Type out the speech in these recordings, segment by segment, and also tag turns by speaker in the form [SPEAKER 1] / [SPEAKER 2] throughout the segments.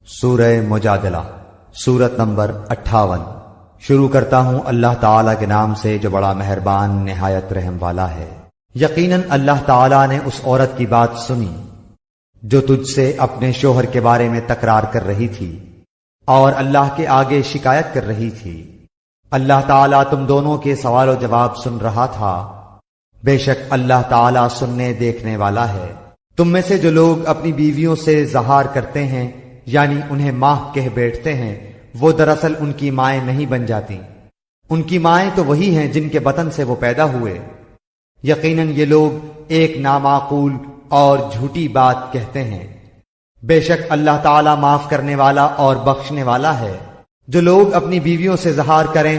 [SPEAKER 1] سورہ مجادلہ سورت نمبر 58۔ شروع کرتا ہوں اللہ تعالیٰ کے نام سے جو بڑا مہربان نہایت رحم والا ہے۔ یقیناً اللہ تعالیٰ نے اس عورت کی بات سنی جو تجھ سے اپنے شوہر کے بارے میں تکرار کر رہی تھی اور اللہ کے آگے شکایت کر رہی تھی۔ اللہ تعالیٰ تم دونوں کے سوال و جواب سن رہا تھا۔ بے شک اللہ تعالیٰ سننے دیکھنے والا ہے۔ تم میں سے جو لوگ اپنی بیویوں سے زہار کرتے ہیں یعنی انہیں ماں کہہ بیٹھتے ہیں، وہ دراصل ان کی مائیں نہیں بن جاتی، ان کی مائیں تو وہی ہیں جن کے بطن سے وہ پیدا ہوئے۔ یقیناً یہ لوگ ایک نامعقول اور جھوٹی بات کہتے ہیں۔ بے شک اللہ تعالیٰ معاف کرنے والا اور بخشنے والا ہے۔ جو لوگ اپنی بیویوں سے زہار کریں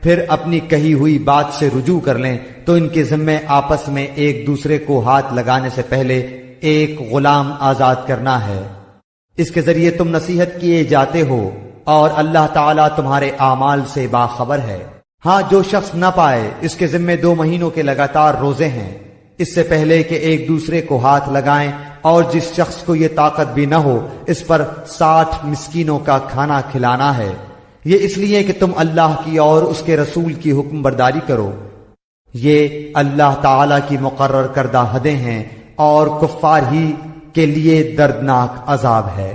[SPEAKER 1] پھر اپنی کہی ہوئی بات سے رجوع کر لیں تو ان کے ذمے آپس میں ایک دوسرے کو ہاتھ لگانے سے پہلے ایک غلام آزاد کرنا ہے۔ اس کے ذریعے تم نصیحت کیے جاتے ہو اور اللہ تعالیٰ تمہارے اعمال سے باخبر ہے۔ ہاں، جو شخص نہ پائے اس کے ذمے 2 مہینوں کے لگاتار روزے ہیں اس سے پہلے کہ ایک دوسرے کو ہاتھ لگائیں، اور جس شخص کو یہ طاقت بھی نہ ہو اس پر 60 مسکینوں کا کھانا کھلانا ہے۔ یہ اس لیے کہ تم اللہ کی اور اس کے رسول کی حکم برداری کرو۔ یہ اللہ تعالیٰ کی مقرر کردہ حدیں ہیں اور کفار ہی کے لیے دردناک عذاب ہے۔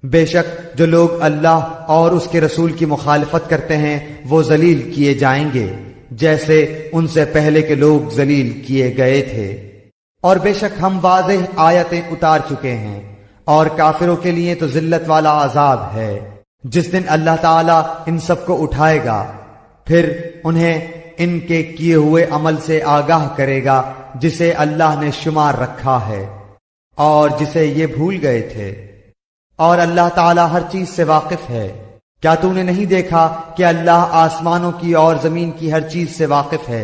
[SPEAKER 1] بے شک جو لوگ اللہ اور اس کے رسول کی مخالفت کرتے ہیں وہ ذلیل کیے جائیں گے جیسے ان سے پہلے کے لوگ ذلیل کیے گئے تھے۔ اور بے شک ہم واضح آیتیں اتار چکے ہیں، اور کافروں کے لیے تو ذلت والا عذاب ہے۔ جس دن اللہ تعالیٰ ان سب کو اٹھائے گا پھر انہیں ان کے کیے ہوئے عمل سے آگاہ کرے گا جسے اللہ نے شمار رکھا ہے اور جسے یہ بھول گئے تھے، اور اللہ تعالیٰ ہر چیز سے واقف ہے۔ کیا تو نے نہیں دیکھا کہ اللہ آسمانوں کی اور زمین کی ہر چیز سے واقف ہے؟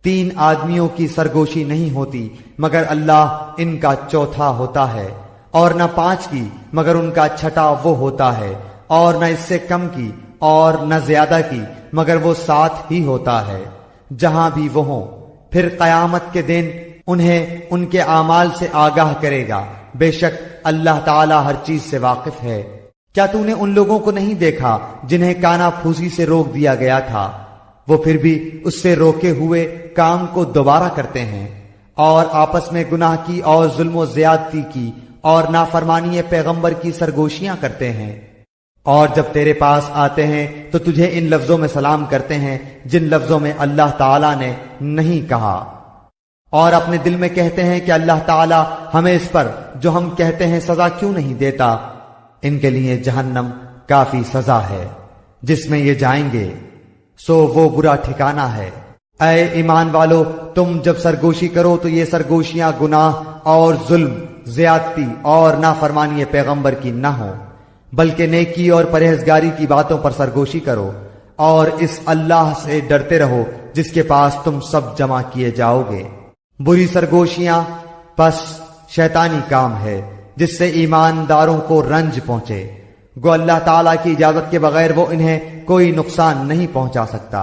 [SPEAKER 1] 3 آدمیوں کی سرگوشی نہیں ہوتی مگر اللہ ان کا چوتھا ہوتا ہے، اور نہ 5 کی مگر ان کا چھٹا وہ ہوتا ہے، اور نہ اس سے کم کی اور نہ زیادہ کی مگر وہ 7 ہی ہوتا ہے، جہاں بھی وہ ہوں۔ پھر قیامت کے دن انہیں ان کے اعمال سے آگاہ کرے گا۔ بے شک اللہ تعالیٰ ہر چیز سے واقف ہے۔ کیا تو نے ان لوگوں کو نہیں دیکھا جنہیں کانا پھوسی سے روک دیا گیا تھا، وہ پھر بھی اس سے روکے ہوئے کام کو دوبارہ کرتے ہیں، اور آپس میں گناہ کی اور ظلم و زیادتی کی اور نافرمانی پیغمبر کی سرگوشیاں کرتے ہیں، اور جب تیرے پاس آتے ہیں تو تجھے ان لفظوں میں سلام کرتے ہیں جن لفظوں میں اللہ تعالیٰ نے نہیں کہا، اور اپنے دل میں کہتے ہیں کہ اللہ تعالیٰ ہمیں اس پر جو ہم کہتے ہیں سزا کیوں نہیں دیتا۔ ان کے لیے جہنم کافی سزا ہے جس میں یہ جائیں گے، سو وہ برا ٹھکانہ ہے۔ اے ایمان والو، تم جب سرگوشی کرو تو یہ سرگوشیاں گناہ اور ظلم، زیادتی اور نافرمانی پیغمبر کی نہ ہوں، بلکہ نیکی اور پرہیزگاری کی باتوں پر سرگوشی کرو، اور اس اللہ سے ڈرتے رہو جس کے پاس تم سب جمع کیے جاؤ گے۔ بری سرگوشیاں پس شیطانی کام ہے جس سے ایمانداروں کو رنج پہنچے، گو اللہ تعالیٰ کی اجازت کے بغیر وہ انہیں کوئی نقصان نہیں پہنچا سکتا۔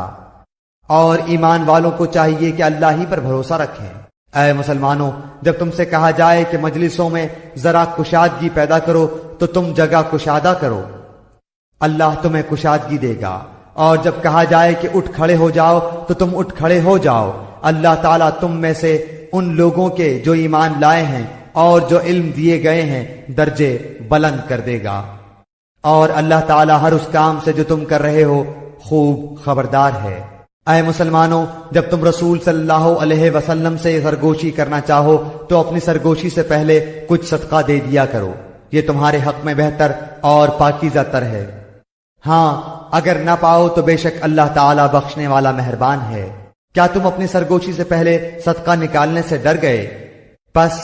[SPEAKER 1] اور ایمان والوں کو چاہیے کہ اللہ ہی پر بھروسہ رکھیں۔ اے مسلمانوں، جب تم سے کہا جائے کہ مجلسوں میں ذرا کشادگی پیدا کرو تو تم جگہ کشادہ کرو، اللہ تمہیں کشادگی دے گا، اور جب کہا جائے کہ اٹھ کھڑے ہو جاؤ تو تم اٹھ کھڑے ہو جاؤ، اللہ تعالیٰ تم میں سے ان لوگوں کے جو ایمان لائے ہیں اور جو علم دیے گئے ہیں درجے بلند کر دے گا، اور اللہ تعالیٰ ہر اس کام سے جو تم کر رہے ہو خوب خبردار ہے۔ اے مسلمانوں، جب تم رسول صلی اللہ علیہ وسلم سے سرگوشی کرنا چاہو تو اپنی سرگوشی سے پہلے کچھ صدقہ دے دیا کرو، یہ تمہارے حق میں بہتر اور پاکیزہ تر ہے۔ ہاں، اگر نہ پاؤ تو بے شک اللہ تعالیٰ بخشنے والا مہربان ہے۔ کیا تم اپنی سرگوشی سے پہلے صدقہ نکالنے سے ڈر گئے؟ پس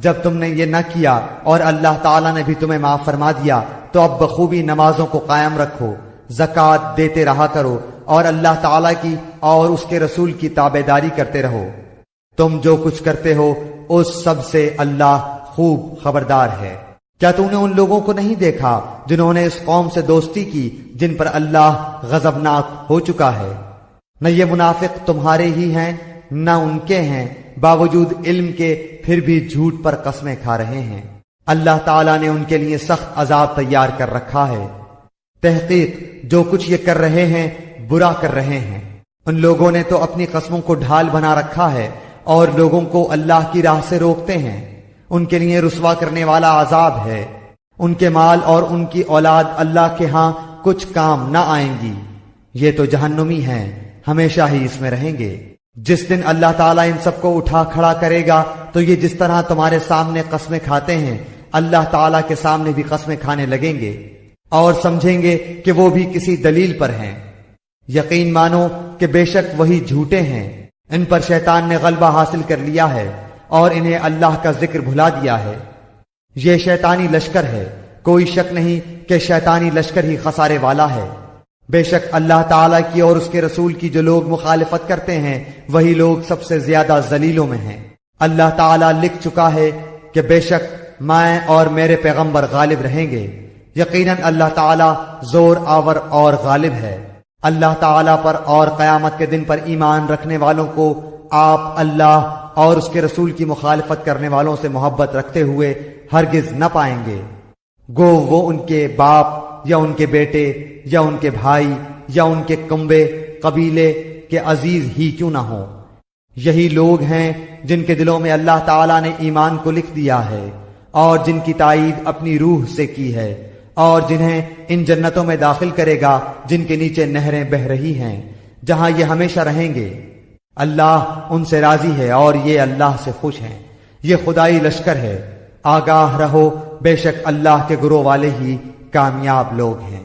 [SPEAKER 1] جب تم نے یہ نہ کیا اور اللہ تعالیٰ نے بھی تمہیں معاف فرما دیا تو اب بخوبی نمازوں کو قائم رکھو، زکوٰۃ دیتے رہا کرو، اور اللہ تعالیٰ کی اور اس کے رسول کی تابعداری کرتے رہو۔ تم جو کچھ کرتے ہو اس سب سے اللہ خوب خبردار ہے۔ کیا تم نے ان لوگوں کو نہیں دیکھا جنہوں نے اس قوم سے دوستی کی جن پر اللہ غضبناک ہو چکا ہے؟ نہ یہ منافق تمہارے ہی ہیں نہ ان کے ہیں، باوجود علم کے پھر بھی جھوٹ پر قسمیں کھا رہے ہیں۔ اللہ تعالیٰ نے ان کے لیے سخت عذاب تیار کر رکھا ہے۔ تحقیق جو کچھ یہ کر رہے ہیں برا کر رہے ہیں۔ ان لوگوں نے تو اپنی قسموں کو ڈھال بنا رکھا ہے اور لوگوں کو اللہ کی راہ سے روکتے ہیں۔ ان کے لیے رسوا کرنے والا عذاب ہے۔ ان کے مال اور ان کی اولاد اللہ کے ہاں کچھ کام نہ آئیں گی۔ یہ تو جہنمی ہیں، ہمیشہ ہی اس میں رہیں گے۔ جس دن اللہ تعالیٰ ان سب کو اٹھا کھڑا کرے گا تو یہ جس طرح تمہارے سامنے قسمیں کھاتے ہیں اللہ تعالیٰ کے سامنے بھی قسمیں کھانے لگیں گے اور سمجھیں گے کہ وہ بھی کسی دلیل پر ہیں۔ یقین مانو کہ بے شک وہی جھوٹے ہیں۔ ان پر شیطان نے غلبہ حاصل کر لیا ہے اور انہیں اللہ کا ذکر بھلا دیا ہے۔ یہ شیطانی لشکر ہے، کوئی شک نہیں کہ شیطانی لشکر ہی خسارے والا ہے۔ بے شک اللہ تعالیٰ کی اور اس کے رسول کی جو لوگ مخالفت کرتے ہیں وہی لوگ سب سے زیادہ ذلیلوں میں ہیں۔ اللہ تعالیٰ لکھ چکا ہے کہ بے شک میں اور میرے پیغمبر غالب رہیں گے۔ یقیناً اللہ تعالیٰ زور آور اور غالب ہے۔ اللہ تعالیٰ پر اور قیامت کے دن پر ایمان رکھنے والوں کو آپ اللہ اور اس کے رسول کی مخالفت کرنے والوں سے محبت رکھتے ہوئے ہرگز نہ پائیں گے، گو وہ ان کے باپ یا ان کے بیٹے یا ان کے بھائی یا ان کے کنبے قبیلے کے عزیز ہی کیوں نہ ہوں۔ یہی لوگ ہیں جن کے دلوں میں اللہ تعالیٰ نے ایمان کو لکھ دیا ہے اور جن کی تائید اپنی روح سے کی ہے، اور جنہیں ان جنتوں میں داخل کرے گا جن کے نیچے نہریں بہہ رہی ہیں، جہاں یہ ہمیشہ رہیں گے۔ اللہ ان سے راضی ہے اور یہ اللہ سے خوش ہیں۔ یہ خدائی لشکر ہے۔ آگاہ رہو، بے شک اللہ کے گروہ والے ہی کامیاب لوگ ہیں۔